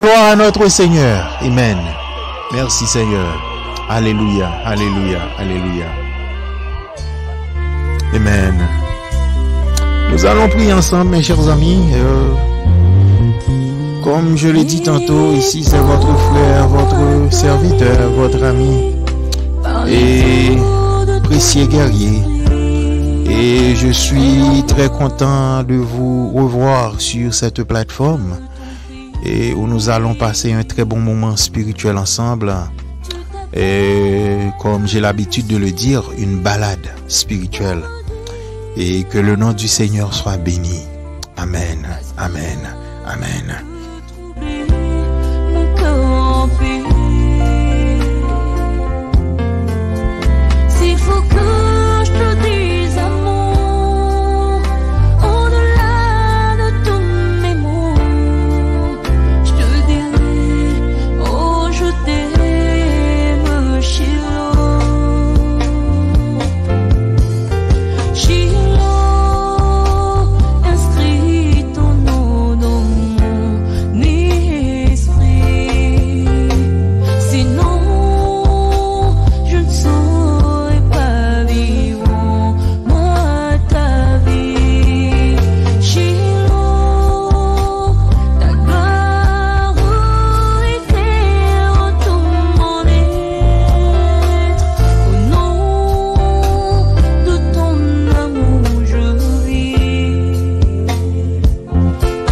Gloire à notre Seigneur. Amen. Merci Seigneur. Alléluia, alléluia, alléluia. Amen. Nous allons prier ensemble, mes chers amis. Comme je l'ai dit tantôt, ici c'est votre frère, votre serviteur, votre ami et précieux guerrier. Et je suis très content de vous revoir sur cette plateforme et où nous allons passer un très bon moment spirituel ensemble. Et comme j'ai l'habitude de le dire, une balade spirituelle. Et que le nom du Seigneur soit béni. Amen, amen, amen. S'il faut que je te dise amour, au-delà de tous mes mots, je te dirai, oh je t'aime, Shiloh. Shiloh, inscris ton nom dans mon esprit, sinon je ne saurais pas vivre moi ta vie. Shiloh, ta gloire éclaire tout mon être, au nom de ton amour je vis.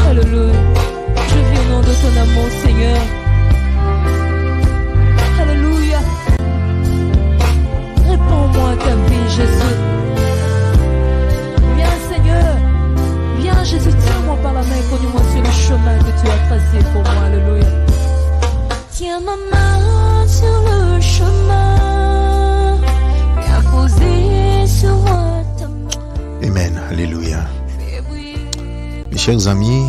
Alléluia, je vis au nom de ton amour, Seigneur. Alléluia. Réponds-moi ta vie, Jésus. Viens, Seigneur. Viens, Jésus, tiens-moi par la main et conduis-moi sur le chemin que tu as tracé pour moi. Alléluia. Tiens ma main sur le chemin, viens poser sur moi ta main. Amen, alléluia. Fais briller Mes chers amis,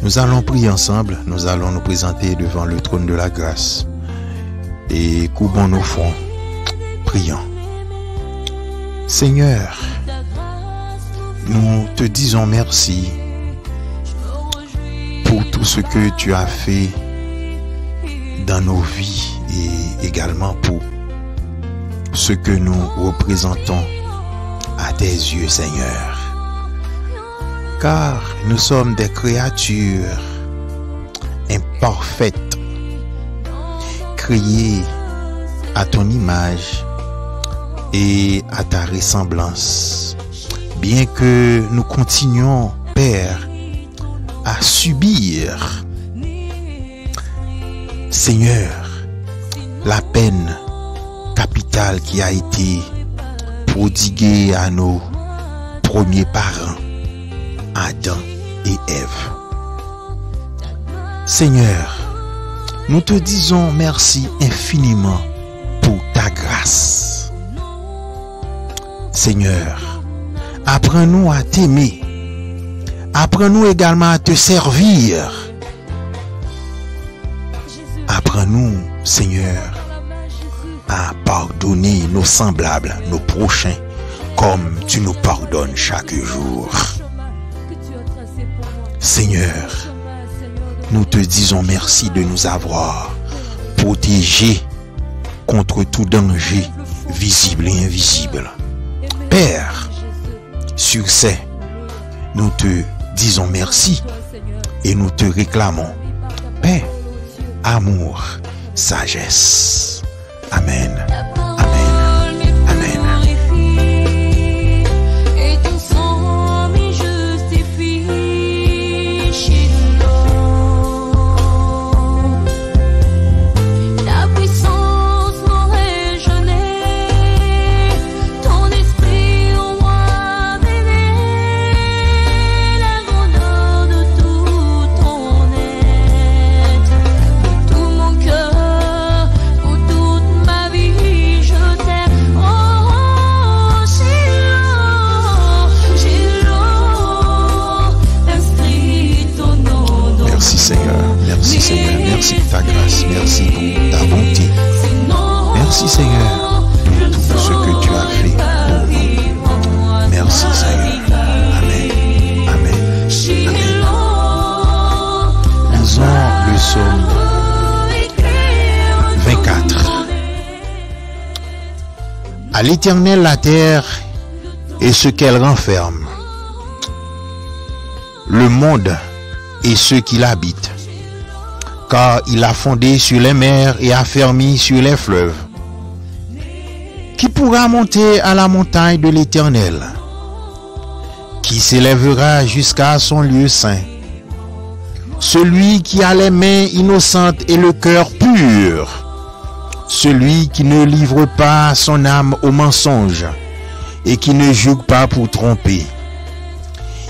nous allons prier ensemble. Nous allons nous présenter devant le trône de la grâce. Et courbons nos fronts. Prions. Seigneur, nous te disons merci pour tout ce que tu as fait dans nos vies et également pour ce que nous représentons à tes yeux, Seigneur. Car nous sommes des créatures imparfaites, créées à ton image et à ta ressemblance. Bien que nous continuions, Père, à subir, Seigneur, la peine capitale qui a été prodiguée à nos premiers parents, Adam et Ève. Seigneur, nous te disons merci infiniment pour ta grâce. Seigneur, apprends-nous à t'aimer. Apprends-nous également à te servir. Apprends-nous, Seigneur, à pardonner nos semblables, nos prochains, comme tu nous pardonnes chaque jour. Seigneur, nous te disons merci de nous avoir protégés contre tout danger visible et invisible. Père, sur ce, nous te disons merci et nous te réclamons paix, amour, sagesse. Amen. Amen. Amen. et ton sang m'y justifie. Shiloh, ta puissance m'aurait jeûné, ton esprit en moi veillé, la grandeur de tout ton être, de tout mon cœur, pour toute ma vie, je t'aime. Oh, Shiloh, Shiloh, inscris ton nom dans Merci Seigneur. Merci Seigneur. Merci pour ta grâce. Merci pour ta bonté. Merci Seigneur pour tout ce que tu as fait pour nous. Merci Seigneur. Amen. Amen. Amen. Lisons le Psaume 24. À l'Éternel la terre et ce qu'elle renferme, le monde et ceux qui l'habitent, car il a fondé sur les mers et affermi sur les fleuves. Qui pourra monter à la montagne de l'Éternel? Qui s'élèvera jusqu'à son lieu saint? Celui qui a les mains innocentes et le cœur pur, celui qui ne livre pas son âme au mensonge et qui ne juge pas pour tromper.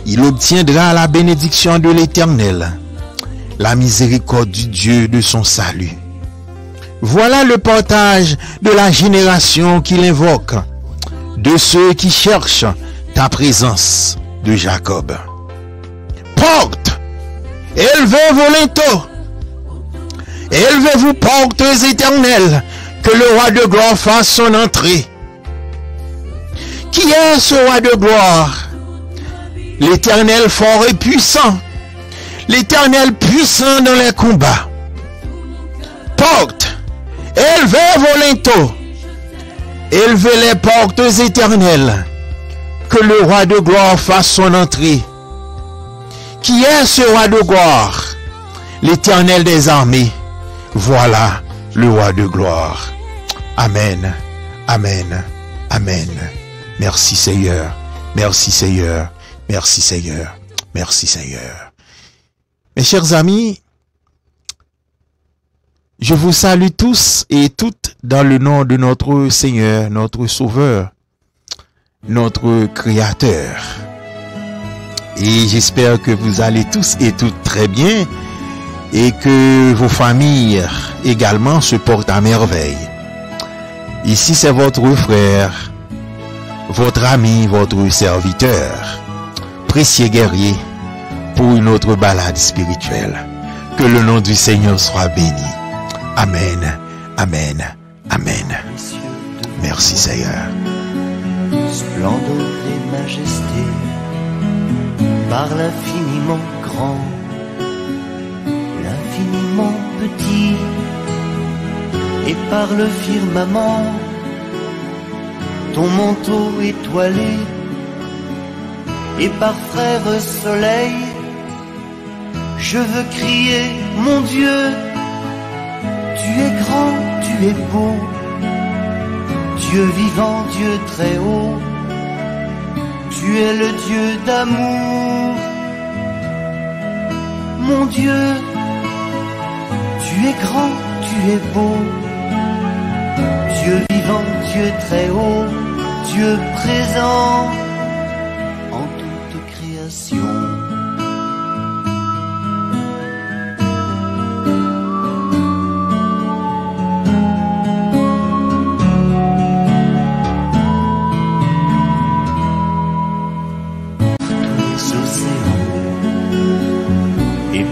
Il obtiendra la bénédiction de l'Éternel, la miséricorde du Dieu de son salut. Voilà le partage de la génération qu'il invoque, de ceux qui cherchent ta présence, de Jacob. Porte, élevez vos linteaux, élevez-vous portes éternelles, que le roi de gloire fasse son entrée. Qui est ce roi de gloire? L'Éternel fort et puissant, l'Éternel puissant dans les combats. Porte, élevez vos linteaux, élevez les portes éternelles, que le roi de gloire fasse son entrée. Qui est ce roi de gloire? L'Éternel des armées. Voilà le roi de gloire. Amen, amen, amen. Merci Seigneur, merci Seigneur, merci Seigneur, merci Seigneur. Mes chers amis, je vous salue tous et toutes dans le nom de notre Seigneur, notre Sauveur, notre Créateur. Et j'espère que vous allez tous et toutes très bien et que vos familles également se portent à merveille. Ici, c'est votre frère, votre ami, votre serviteur, précieux guerrier, pour une autre balade spirituelle. Que le nom du Seigneur soit béni. Amen, amen, amen. Merci Seigneur. Splendeur et majesté, par l'infiniment grand, l'infiniment petit, et par le firmament, ton manteau étoilé, et par frère soleil, je veux crier, mon Dieu, tu es grand, tu es beau, Dieu vivant, Dieu très haut, tu es le Dieu d'amour. Mon Dieu, tu es grand, tu es beau, Dieu vivant, Dieu très haut, Dieu présent en toute création.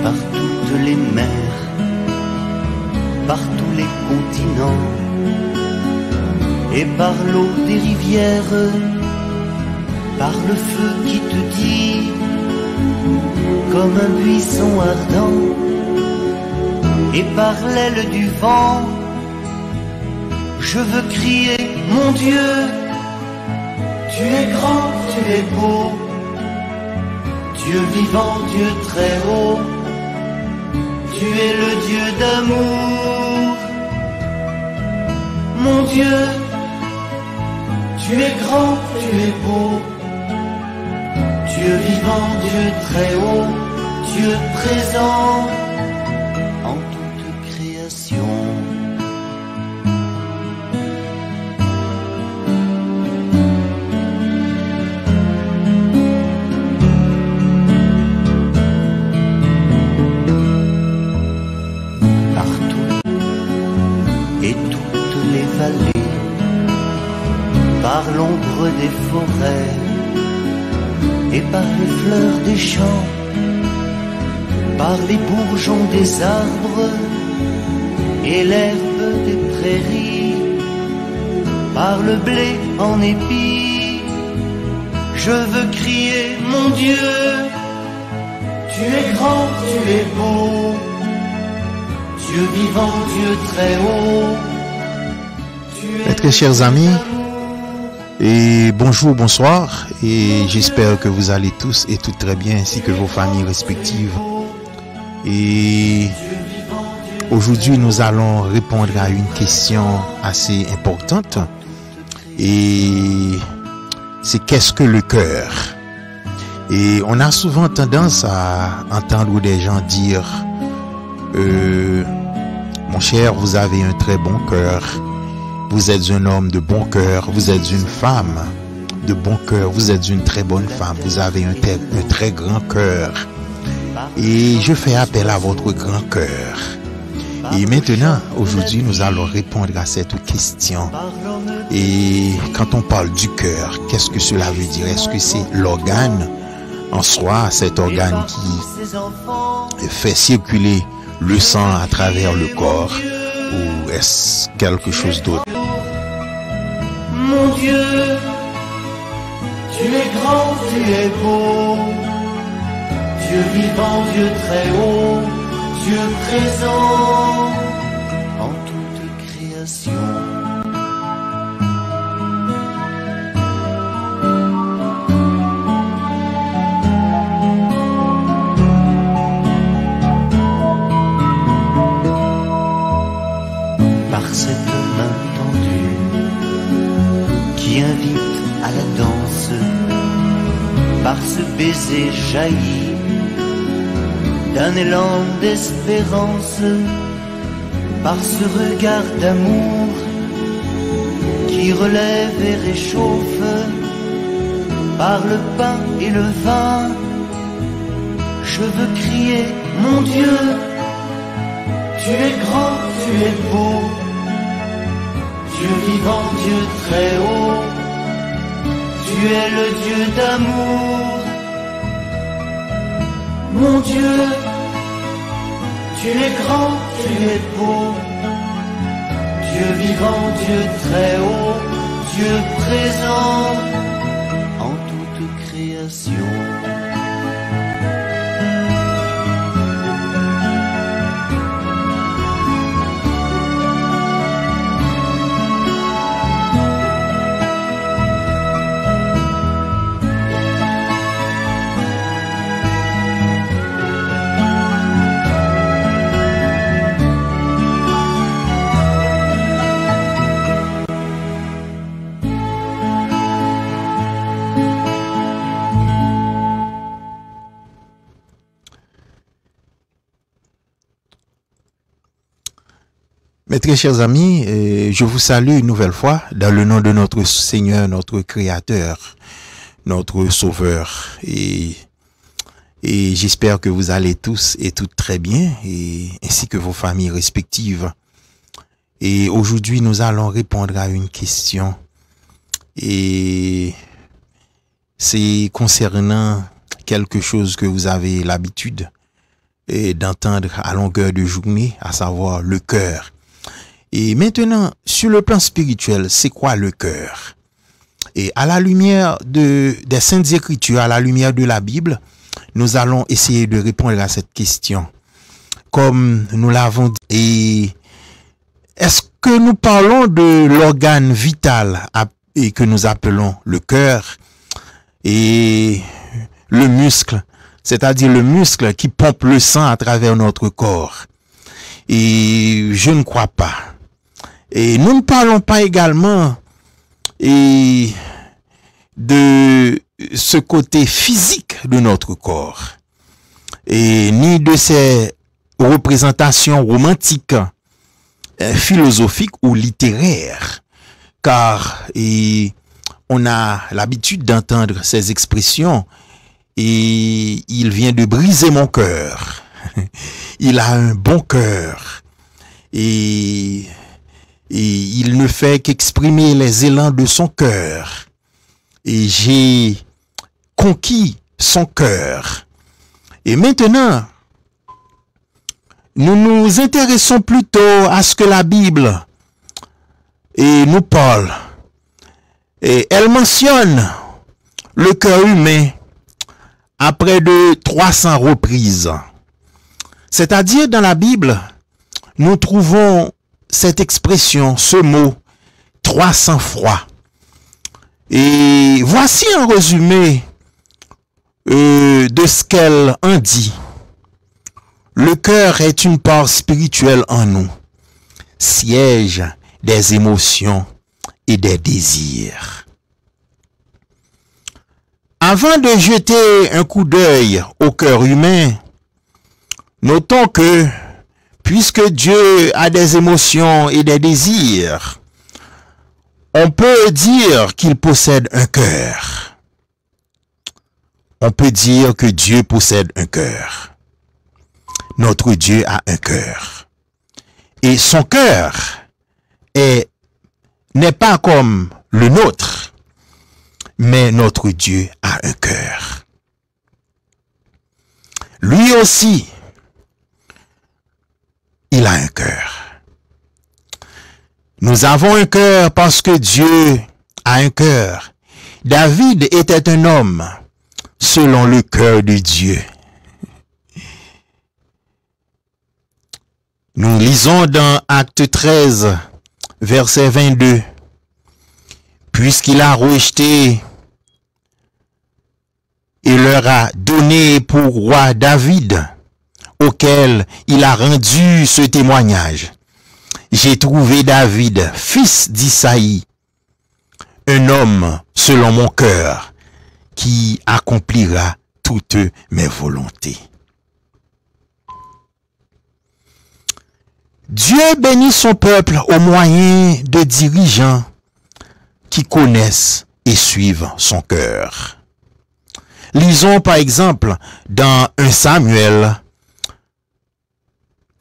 Par toutes les mers, par tous les continents, et par l'eau des rivières, par le feu qui te dit, comme un buisson ardent, et par l'aile du vent, je veux crier, mon Dieu, tu es grand, tu es beau, Dieu vivant, Dieu très haut, tu es le Dieu d'amour. Mon Dieu, tu es grand, tu es beau, Dieu vivant, Dieu très haut, Dieu présent en toute création. Par l'ombre des forêts et par les fleurs des champs, par les bourgeons des arbres et l'herbe des prairies, par le blé en épi, je veux crier, mon Dieu, tu es grand, tu es beau, Dieu vivant, Dieu très haut. Mes très chers amis, et bonjour, bonsoir, et j'espère que vous allez tous et toutes très bien, ainsi que vos familles respectives. Et aujourd'hui, nous allons répondre à une question assez importante, et c'est qu'est-ce que le cœur? Et on a souvent tendance à entendre des gens dire mon cher, vous avez un très bon cœur. Vous êtes un homme de bon cœur. Vous êtes une femme de bon cœur. Vous êtes une très bonne femme. Vous avez un très grand cœur. Et je fais appel à votre grand cœur. Et maintenant, aujourd'hui, nous allons répondre à cette question. Et quand on parle du cœur, qu'est-ce que cela veut dire? Est-ce que c'est l'organe en soi, cet organe qui fait circuler le sang à travers le corps, ou est-ce quelque chose d'autre? Mon Dieu, tu es grand, tu es beau, Dieu vivant, Dieu très haut, Dieu présent en toute création. Cette main tendue qui invite à la danse, par ce baiser jailli d'un élan d'espérance, par ce regard d'amour qui relève et réchauffe, par le pain et le vin, je veux crier, mon Dieu, tu es grand, tu es beau, Dieu vivant, Dieu très haut, tu es le Dieu d'amour. Mon Dieu, tu es grand, tu es beau, Dieu vivant, Dieu très haut, Dieu présent en toute création. Mes très chers amis, je vous salue une nouvelle fois dans le nom de notre Seigneur, notre Créateur, notre Sauveur. Et j'espère que vous allez tous et toutes très bien, et ainsi que vos familles respectives. Et aujourd'hui, nous allons répondre à une question. Et c'est concernant quelque chose que vous avez l'habitude d'entendre à longueur de journée, à savoir le cœur. Et maintenant, sur le plan spirituel, c'est quoi le cœur? Et à la lumière des Saintes Écritures, à la lumière de la Bible, nous allons essayer de répondre à cette question. Comme nous l'avons dit, et est-ce que nous parlons de l'organe vital et que nous appelons le cœur et le muscle, c'est-à-dire le muscle qui pompe le sang à travers notre corps? Et je ne crois pas. Et nous ne parlons pas également de ce côté physique de notre corps, et ni de ces représentations romantiques, philosophiques ou littéraires, car on a l'habitude d'entendre ces expressions, et il vient de briser mon cœur. Il a un bon cœur, et il ne fait qu'exprimer les élans de son cœur, et j'ai conquis son cœur. Et maintenant, nous nous intéressons plutôt à ce que la Bible nous parle. Et elle mentionne le cœur humain à près de 300 reprises. C'est-à-dire, dans la Bible, nous trouvons cette expression, ce mot, 300 fois. Et voici un résumé de ce qu'elle en dit. Le cœur est une part spirituelle en nous, siège des émotions et des désirs. Avant de jeter un coup d'œil au cœur humain, notons que, puisque Dieu a des émotions et des désirs, on peut dire qu'il possède un cœur. On peut dire que Dieu possède un cœur. Notre Dieu a un cœur. Et son cœur n'est pas comme le nôtre, mais notre Dieu a un cœur. Lui aussi, il a un cœur. Nous avons un cœur parce que Dieu a un cœur. David était un homme selon le cœur de Dieu. Nous lisons dans Acte 13, verset 22. Puisqu'il a rejeté et leur a donné pour roi David, auquel il a rendu ce témoignage. J'ai trouvé David, fils d'Isaïe, un homme selon mon cœur, qui accomplira toutes mes volontés. Dieu bénit son peuple au moyen de dirigeants qui connaissent et suivent son cœur. Lisons par exemple dans 1 Samuel,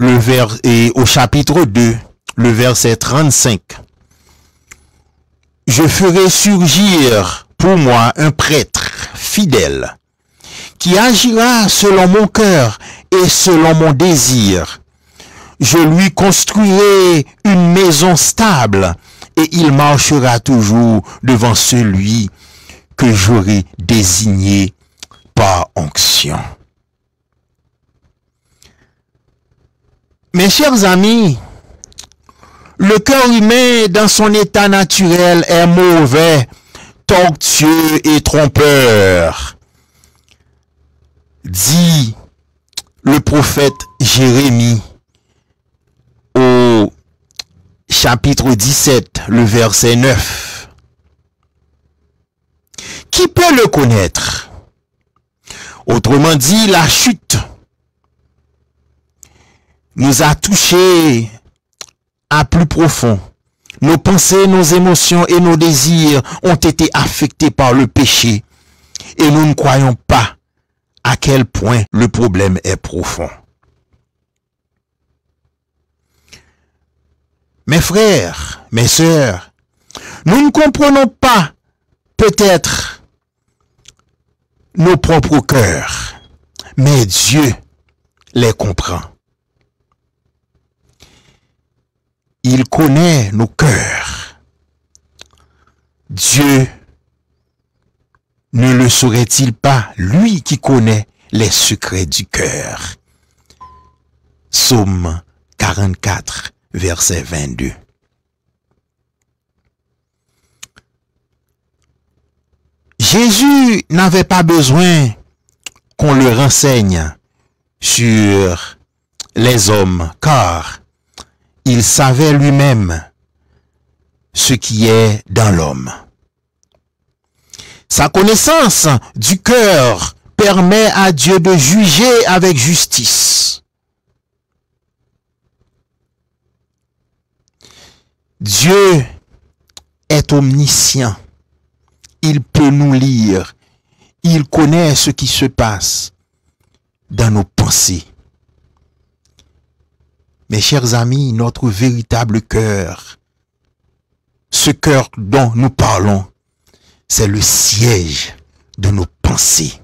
au chapitre 2, le verset 35. Je ferai surgir pour moi un prêtre fidèle qui agira selon mon cœur et selon mon désir. Je lui construirai une maison stable et il marchera toujours devant celui que j'aurai désigné par onction. Mes chers amis, le cœur humain dans son état naturel est mauvais, tortueux et trompeur, dit le prophète Jérémie au chapitre 17, le verset 9. Qui peut le connaître? Autrement dit, la chute nous a touchés à plus profond. Nos pensées, nos émotions et nos désirs ont été affectés par le péché et nous ne croyons pas à quel point le problème est profond. Mes frères, mes sœurs, nous ne comprenons pas peut-être nos propres cœurs, mais Dieu les comprend. Il connaît nos cœurs. Dieu ne le saurait-il pas, lui qui connaît les secrets du cœur? Psaume 44, verset 22. Jésus n'avait pas besoin qu'on le renseigne sur les hommes, car il savait lui-même ce qui est dans l'homme. Sa connaissance du cœur permet à Dieu de juger avec justice. Dieu est omniscient. Il peut nous lire. Il connaît ce qui se passe dans nos pensées. Mes chers amis, notre véritable cœur, ce cœur dont nous parlons, c'est le siège de nos pensées.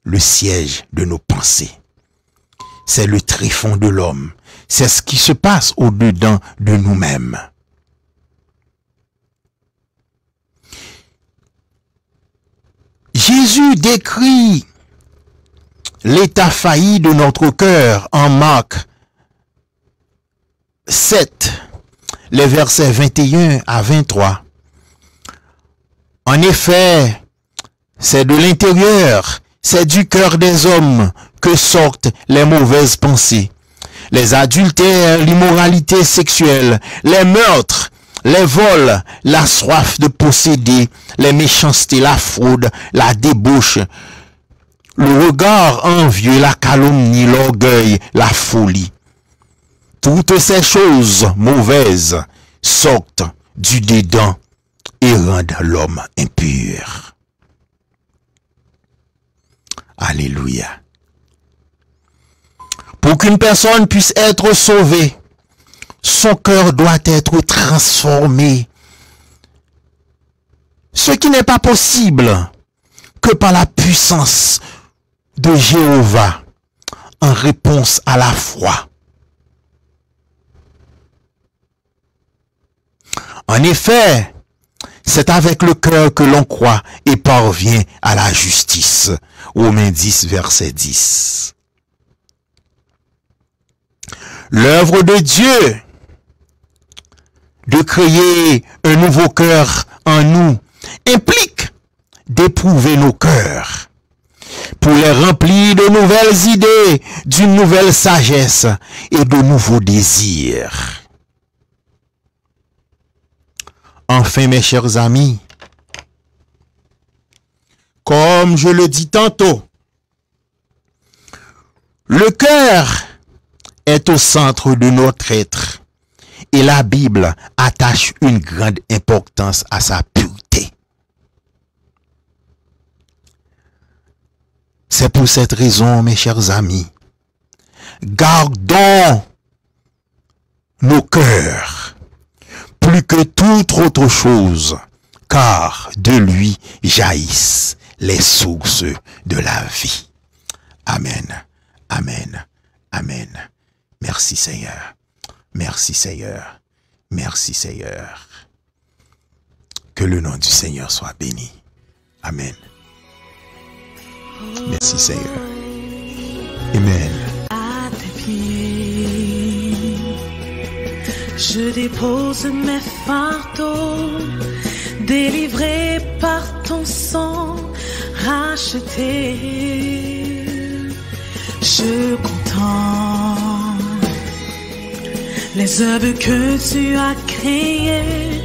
Le siège de nos pensées. C'est le tréfonds de l'homme. C'est ce qui se passe au-dedans de nous-mêmes. Jésus décrit l'état failli de notre cœur en Marc, 7, les versets 21 à 23. En effet, c'est de l'intérieur, c'est du cœur des hommes que sortent les mauvaises pensées, les adultères, l'immoralité sexuelle, les meurtres, les vols, la soif de posséder, les méchancetés, la fraude, la débauche, le regard envieux, la calomnie, l'orgueil, la folie. Toutes ces choses mauvaises sortent du dedans et rendent l'homme impur. Alléluia. Pour qu'une personne puisse être sauvée, son cœur doit être transformé. Ce qui n'est pas possible que par la puissance de Jéhovah en réponse à la foi. En effet, c'est avec le cœur que l'on croit et parvient à la justice. Romains 10, verset 10. L'œuvre de Dieu de créer un nouveau cœur en nous implique d'éprouver nos cœurs pour les remplir de nouvelles idées, d'une nouvelle sagesse et de nouveaux désirs. Enfin, mes chers amis, comme je le dis tantôt, le cœur est au centre de notre être et la Bible attache une grande importance à sa pureté. C'est pour cette raison, mes chers amis, gardons nos cœurs plus que toute autre chose, car de lui jaillissent les sources de la vie. Amen, amen, amen. Merci Seigneur, merci Seigneur, merci Seigneur. Que le nom du Seigneur soit béni. Amen. Merci Seigneur. Amen. À tes pieds, je dépose mes fardeaux, délivrés par ton sang, racheté. Je contemple les œuvres que tu as créées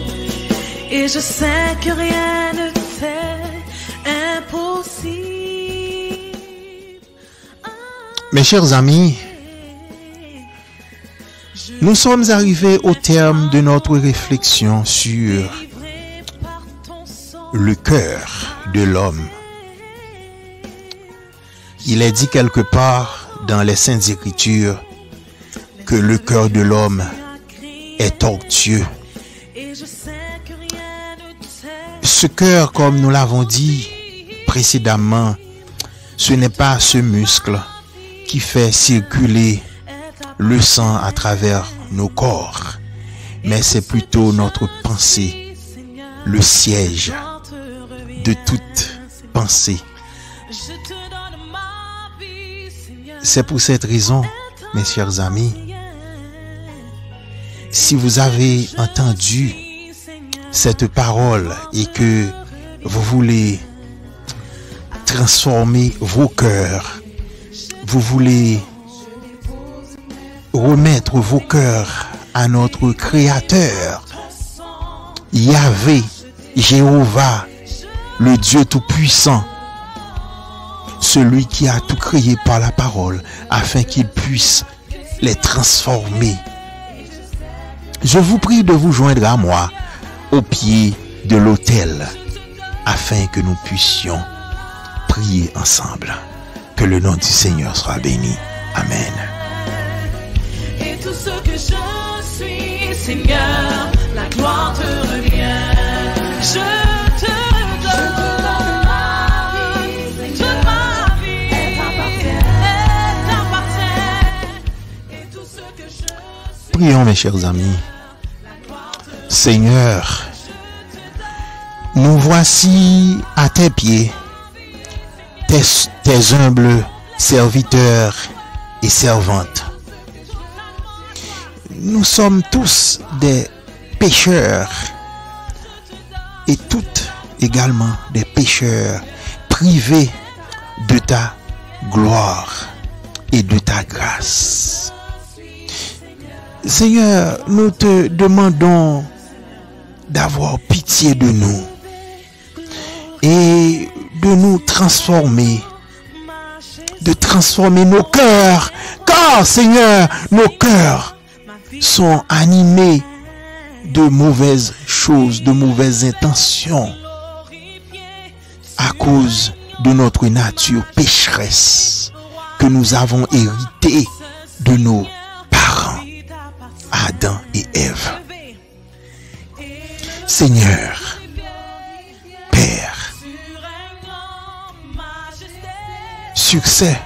et je sais que rien ne t'est impossible. Mes chers amis, nous sommes arrivés au terme de notre réflexion sur le cœur de l'homme. Il est dit quelque part dans les Saintes Écritures que le cœur de l'homme est tortueux. Ce cœur, comme nous l'avons dit précédemment, ce n'est pas ce muscle qui fait circuler le sang à travers nos corps, mais c'est plutôt notre pensée, le siège de toute pensée. C'est pour cette raison, mes chers amis, si vous avez entendu cette parole et que vous voulez transformer vos cœurs, vous voulez remettre vos cœurs à notre Créateur, Yahvé, Jéhovah, le Dieu Tout-Puissant, celui qui a tout créé par la parole, afin qu'il puisse les transformer. Je vous prie de vous joindre à moi au pied de l'autel, afin que nous puissions prier ensemble. Que le nom du Seigneur soit béni. Amen. Et tout ce que je suis, Seigneur, la gloire te revient. Je te donne ma vie, toute ma vie, elle t'appartient. Et tout ce que je suis. Prions, mes chers amis. Seigneur, nous voici à tes pieds, tes humbles serviteurs et servantes. nous sommes tous des pécheurs et toutes également des pécheurs privés de ta gloire et de ta grâce. Seigneur, nous te demandons d'avoir pitié de nous et de nous transformer, de transformer nos cœurs, car Seigneur, nos cœurs sont animés de mauvaises choses, de mauvaises intentions à cause de notre nature pécheresse que nous avons héritée de nos parents, Adam et Ève. Seigneur, Père, succès,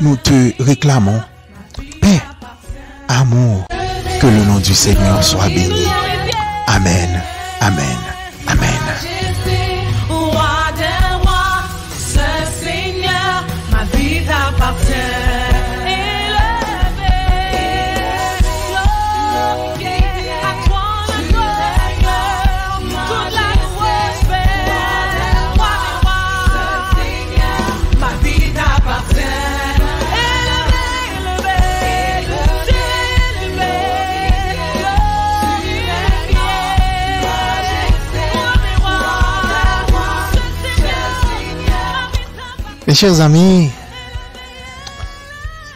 nous te réclamons, paix, amour, que le nom du Seigneur soit béni. Amen, amen, amen. Mes chers amis,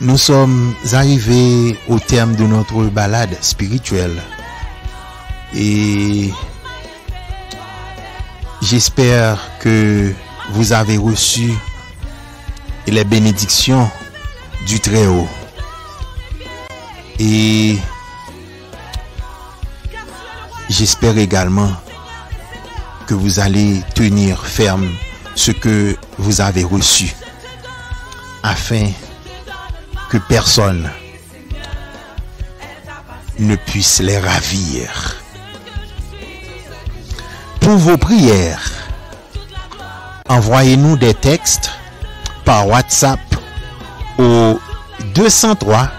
nous sommes arrivés au terme de notre balade spirituelle et j'espère que vous avez reçu les bénédictions du Très-Haut et j'espère également que vous allez tenir ferme ce que vous avez reçu, afin que personne ne puisse les ravir. Pour vos prières, envoyez-nous des textes par WhatsApp au 203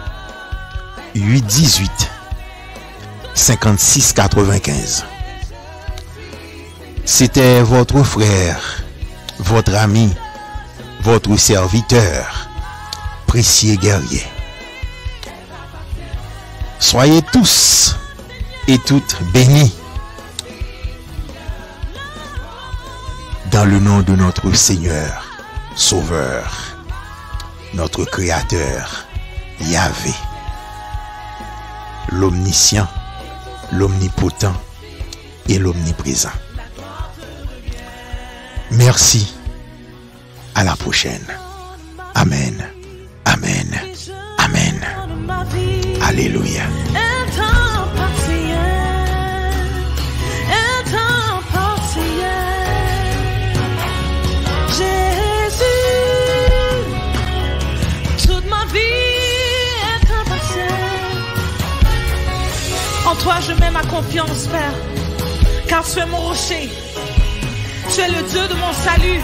818 56 95. C'était votre frère, votre ami, votre serviteur, Pressier Guerrier. Soyez tous et toutes bénis dans le nom de notre Seigneur, Sauveur, notre Créateur, Yahvé, l'omniscient, l'omnipotent et l'omniprésent. Merci. À la prochaine. Amen. Amen. Amen. Alléluia. Jésus, toute ma vie est impartielle. En toi je mets ma confiance, Père, car tu es mon rocher. Tu es le Dieu de mon salut.